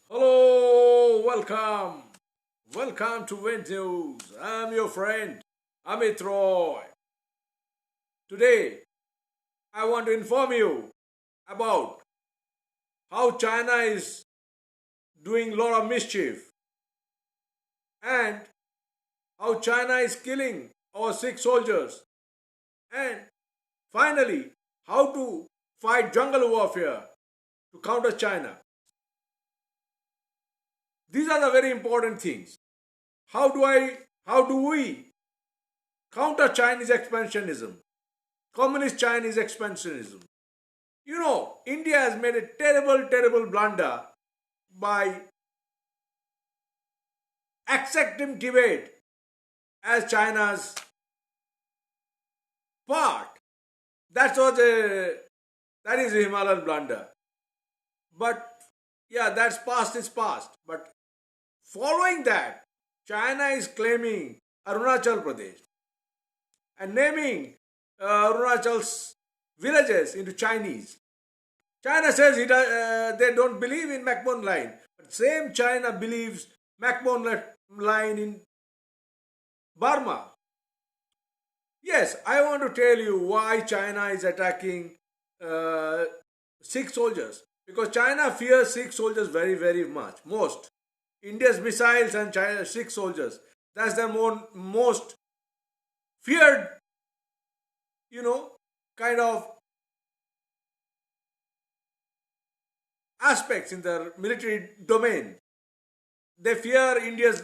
Hello, welcome. Welcome to Wind News. I'm your friend Amit Roy. Today, I want to inform you about how China is doing a lot of mischief and how China is killing our Sikh soldiers, and finally, how to fight jungle warfare to counter China. These are the very important things. How do we counter Chinese expansionism? Communist Chinese expansionism. India has made a terrible, terrible blunder by accepting Tibet as China's part. That's what that is a Himalayan blunder. But yeah, that's past is past. But following that, China is claiming Arunachal Pradesh and naming Arunachal's villages into Chinese. China says they don't believe in McMahon line, but same China believes McMahon line in Burma. Yes, I want to tell you why China is attacking uh, Sikh soldiers. Because China fears Sikh soldiers very, very much. Most. India's missiles and China, Sikh soldiers. That's the most feared, you know, kind of aspects in their military domain. They fear India's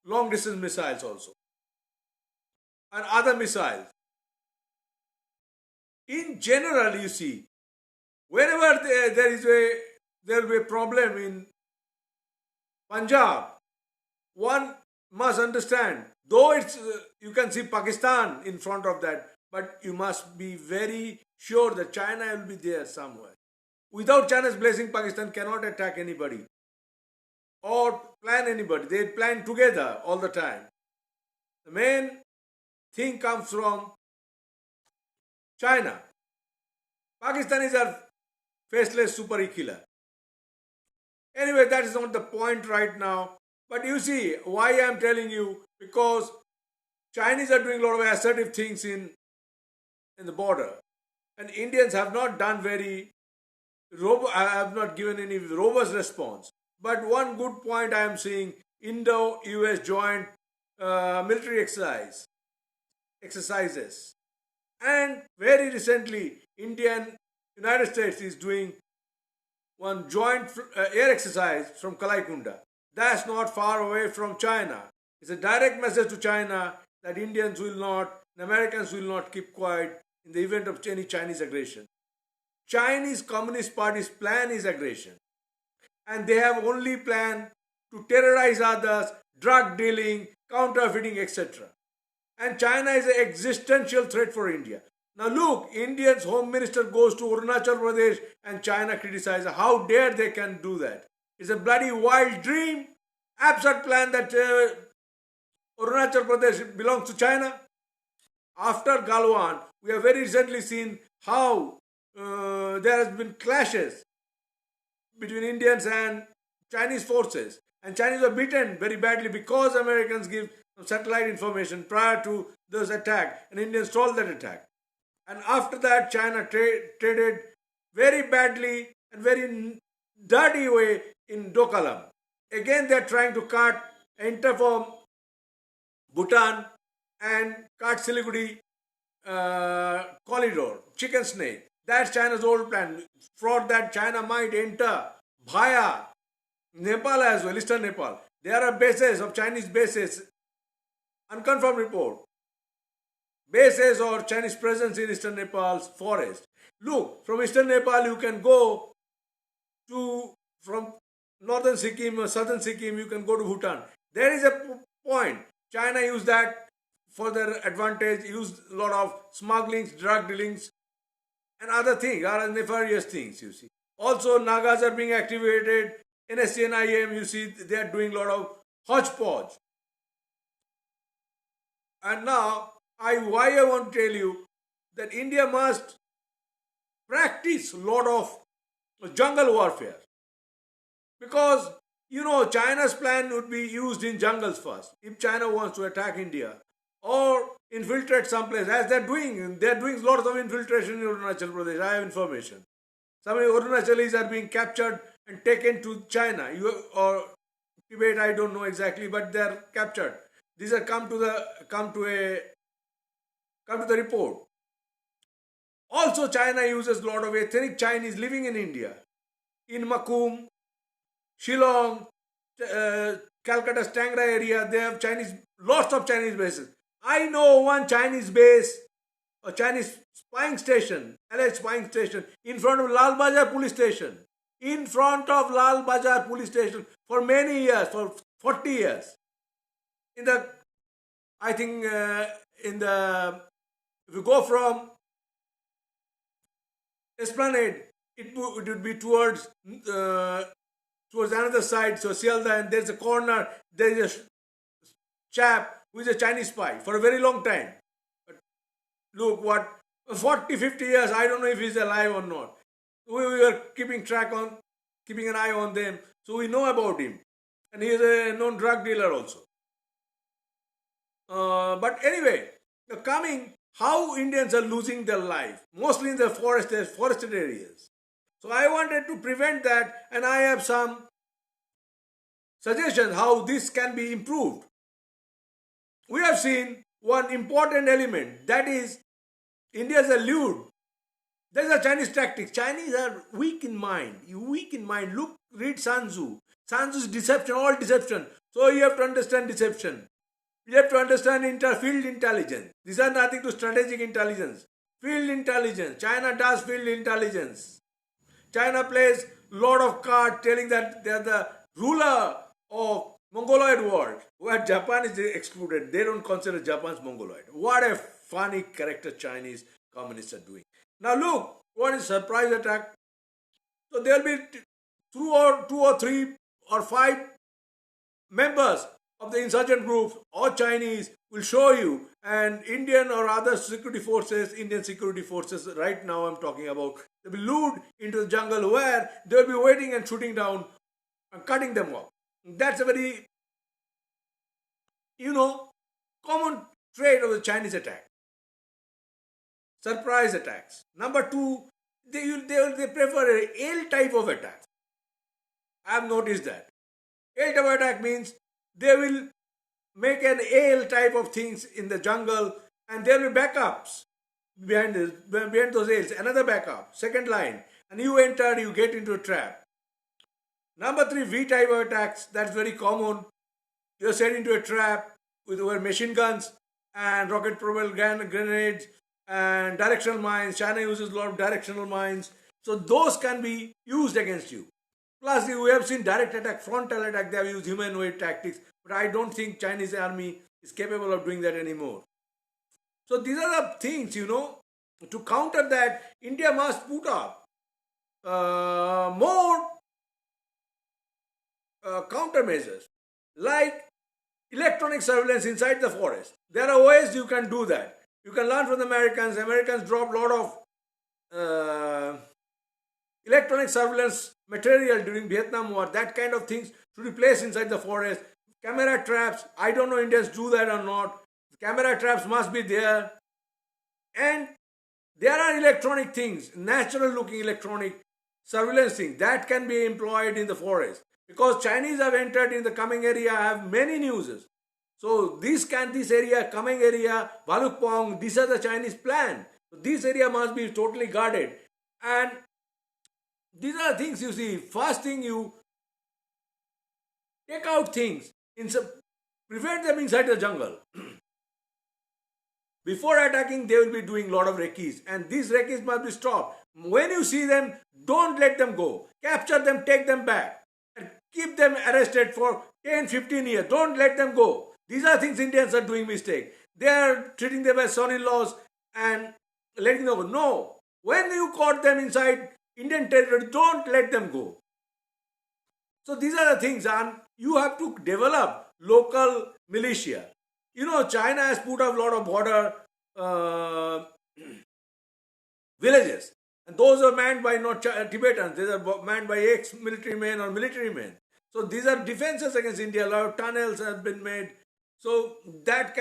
long distance missiles also and other missiles. In general, you see, whenever there will be a problem in Punjab, one must understand, though it's you can see Pakistan in front of that, but you must be very sure that China will be there somewhere. Without China's blessing, Pakistan cannot attack anybody or plan anybody. They plan together all the time. The main thing comes from China. Pakistan is a faceless super killer. Anyway, that is not the point right now. But you see why I am telling you, because Chinese are doing a lot of assertive things in the border, and Indians have not done have not given any robust response. But one good point I am seeing: Indo-US joint military exercises, and very recently, United States is doing one joint air exercise from Kalaikunda. That's not far away from China. It's a direct message to China that Indians will not, and Americans will not keep quiet in the event of any Chinese aggression. Chinese Communist Party's plan is aggression, and they have only plan to terrorize others, drug dealing, counterfeiting, etc. And China is an existential threat for India. Now look, India's Home Minister goes to Arunachal Pradesh and China criticizes. How dare they can do that? It's a bloody wild dream, absurd plan that Arunachal Pradesh belongs to China. After Galwan, we have very recently seen how there has been clashes between Indians and Chinese forces. And Chinese were beaten very badly because Americans give satellite information prior to this attack, and Indians stalled that attack. And after that, China traded very badly and very dirty way in Dokalam. Again, they're trying to enter from Bhutan and cut Siliguri corridor, chicken snake. That's China's old plan. For that, China might enter via Nepal as well, Eastern Nepal. There are bases of Chinese bases, unconfirmed report, bases or Chinese presence in Eastern Nepal's forest. Look, from Eastern Nepal you can go from northern Sikkim or southern Sikkim, you can go to Bhutan. There is a point. China used that for their advantage, used a lot of smugglings, drug dealings, and other things, other nefarious things, you see. Also, Nagas are being activated, NSC and IM, you see, they are doing a lot of hodgepodge. And now, why I want to tell you that India must practice a lot of jungle warfare. Because China's plan would be used in jungles first. If China wants to attack India or infiltrate someplace, as they're doing lots of infiltration in Arunachal Pradesh. I have information. Some Arunachalis are being captured and taken to China or Tibet. I don't know exactly, but they are captured. These are come to the report. Also, China uses a lot of ethnic Chinese living in India, in Makum, Shillong, Calcutta, Stangra area. They have lots of Chinese bases. I know one Chinese base, a Chinese spying station, alleged spying station, in front of Lal Bazar police station. In front of Lal Bazar police station for many years, for 40 years. In the, I think, if you go from Esplanade, it would be towards another side, so Sialda, and there's a corner, there's a chap who is a Chinese spy for a very long time. But look, 40, 50 years, I don't know if he's alive or not. We were keeping an eye on them, so we know about him. And he is a known drug dealer also. But anyway, how Indians are losing their life, mostly in the forested areas. So I wanted to prevent that, and I have some suggestions how this can be improved. We have seen one important element, that is India's lewd. There's a Chinese tactics. Chinese are weak in mind. Look, read Sun Tzu. Sun Tzu's deception, all deception. So you have to understand deception. You have to understand field intelligence. These are nothing to strategic intelligence. Field intelligence. China does field intelligence. China plays a lot of cards telling that they are the ruler of Mongoloid world, where Japan is excluded. They don't consider Japan's Mongoloid. What a funny character Chinese communists are doing. Now look, what is surprise attack? So there will be two or three or five members of the insurgent groups or Chinese will show you, and Indian or other Indian security forces, right now I'm talking about, they'll be lured into the jungle where they'll be waiting and shooting down and cutting them off. That's a very, common trait of the Chinese attack. Surprise attacks. Number two, they prefer a L type of attack. I have noticed that. L type of attack means they will make an L type of things in the jungle, and there will be backups behind those L's. Another backup, second line, and you enter, you get into a trap. Number three, V type of attacks. That's very common. You're set into a trap with machine guns and rocket propelled grenades and directional mines. China uses a lot of directional mines. So those can be used against you. Plus, we have seen direct attack, frontal attack. They have used humanoid tactics. But I don't think Chinese army is capable of doing that anymore. So these are the things, to counter that, India must put up more countermeasures, like electronic surveillance inside the forest. There are ways you can do that. You can learn from the Americans. Americans dropped a lot of electronic surveillance material during Vietnam War. That kind of things should be placed inside the forest. Camera traps. I don't know Indians do that or not. Camera traps must be there. And there are electronic things, natural looking electronic surveillance things that can be employed in the forest. Because Chinese have entered in the coming area, have many newses. So this area, coming area, Bhalukpong, these are the Chinese plan. So this area must be totally guarded. And these are things you see. First thing, you take out things, prevent them inside the jungle. Before attacking, they will be doing a lot of recce's, and these recce's must be stopped. When you see them, don't let them go. Capture them, take them back, and keep them arrested for 10, 15 years. Don't let them go. These are things Indians are doing mistake. They are treating them as son-in-laws and letting them go. No. When you caught them inside Indian territory, don't let them go. So these are the things, and you have to develop local militia. China has put up a lot of border villages. And those are manned by not Tibetans, these are manned by ex-military men or military men. So these are defenses against India. A lot of tunnels have been made. So that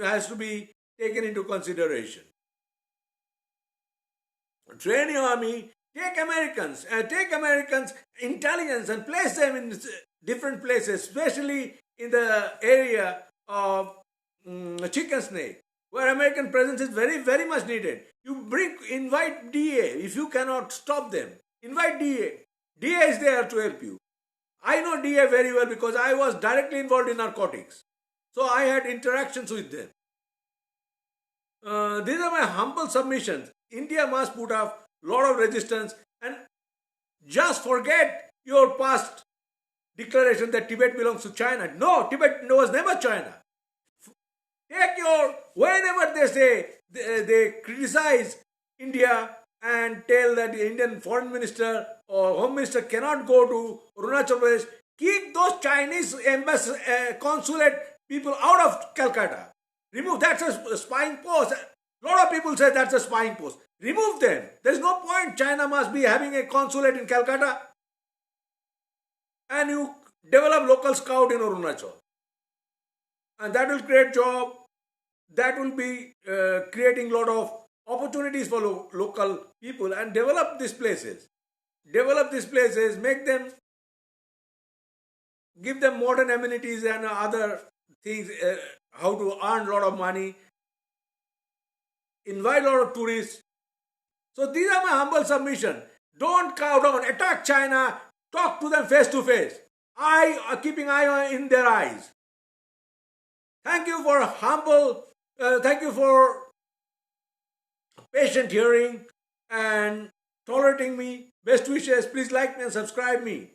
has to be taken into consideration. Train your army, take Americans intelligence and place them in different places, especially in the area of chicken snake, where American presence is very, very much needed. Invite DA if you cannot stop them. Invite DA. DA is there to help you. I know DA very well because I was directly involved in narcotics. So I had interactions with them. These are my humble submissions. India must put up a lot of resistance and just forget your past declaration that Tibet belongs to China. No, Tibet was never China. Whenever they say, they criticize India and tell that the Indian foreign minister or home minister cannot go to Arunachal Pradesh, keep those Chinese consulate people out of Calcutta. Remove, that's a spying post. A lot of people say that's a spying post. Remove them. There's no point. China must be having a consulate in Calcutta. And you develop local scout in Arunachal. And that will create job. That will be creating a lot of opportunities for local people and develop these places. Develop these places, give them modern amenities and other things, how to earn a lot of money, invite a lot of tourists. So these are my humble submission. Don't cow down, attack China, talk to them face to face. Keeping eye in their eyes. Thank you for patient hearing and tolerating me. Best wishes. Please like me and subscribe me.